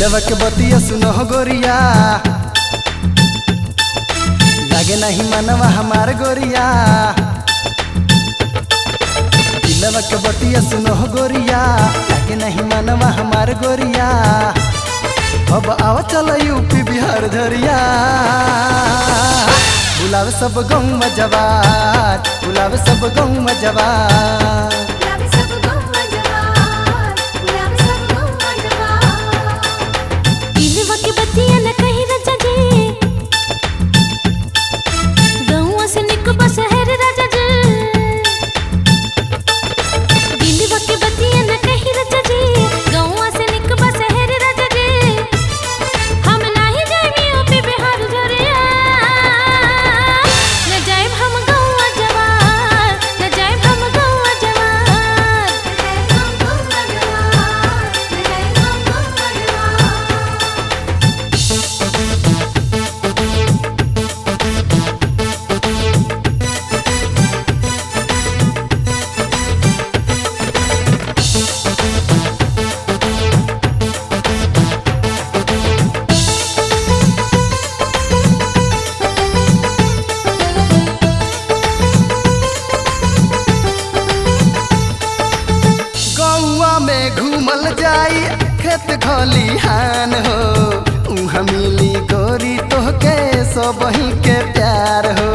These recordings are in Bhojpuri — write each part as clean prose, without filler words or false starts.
दिलवा के बतिया सुनो गोरिया, लागे नहीं मनवा हमार गोरिया। दिलवा के बतिया सुनो गोरिया, लागे नहीं मनवा हमार गोरिया। अब आवा चल यूपी बिहार धरिया, बुलावे सब गाँव में जवार, बुलावे सब गाँव में जवार। घूमल जाई खेत खलिहान हो, उहाँ मिली गोरी तोहके सबही के प्यार हो।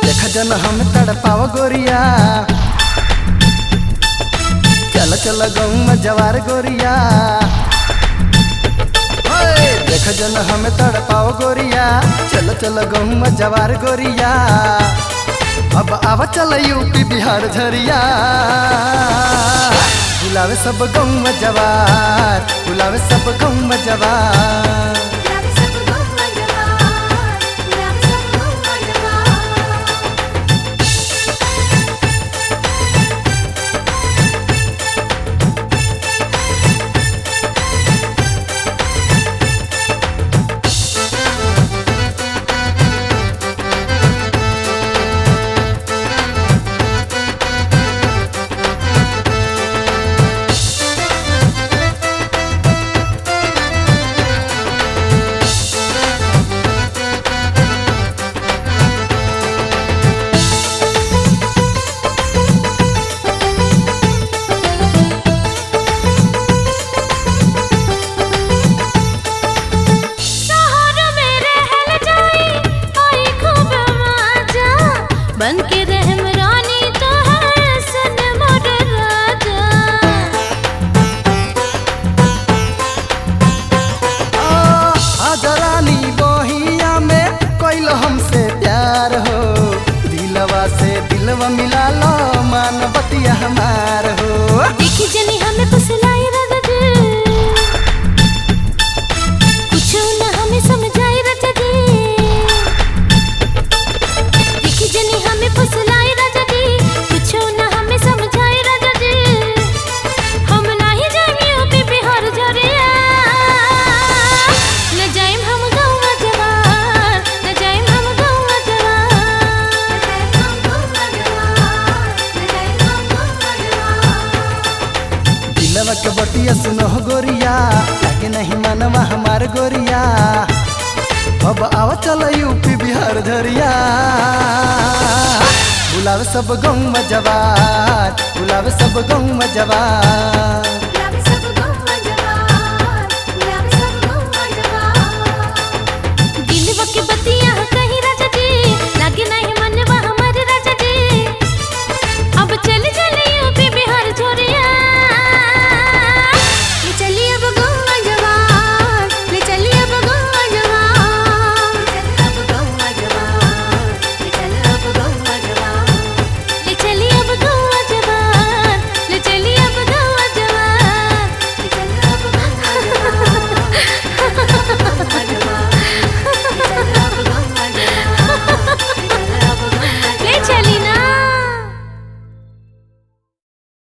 देखा जन हम तड़पाव गोरिया, चल चल गाँव में जवार गोरिया। देख जन हमें तड़पाओ गोरिया, चल चल गाँव में जवार गोरिया। अब आवा चल यूपी बिहार झरिया, बुलावे सब गाँव में जवार, बुलावे सब गाँव में जवार। बन के रहम रानी तो है सन मोर राजा। आज रानी बहिया में कोइल हमसे प्यार हो, दिलवा से दिलवा मिला लो मान बतिया हमार हो। देखी जनी हमें फुसलाई राजा जी, कुछ न हमें समझाई राजा जी। देखी जनी हमें फुसलाई राजा जी, कुछ न हमें समझाई राजा जी। हम नहीं जाएंगे यूपी बिहार झरिया, न जाएं हम गाँव में जवार, न जाएं हम गाँव में जवार। दिलवा के बतिया सुनो गोरिया, लागे नहीं मनवा हमार गोरिया। अब आवा चल यूपी बिहार झरिया, बुलावे सब गाँव में जवार, बुलावे सब गाँव में जवार।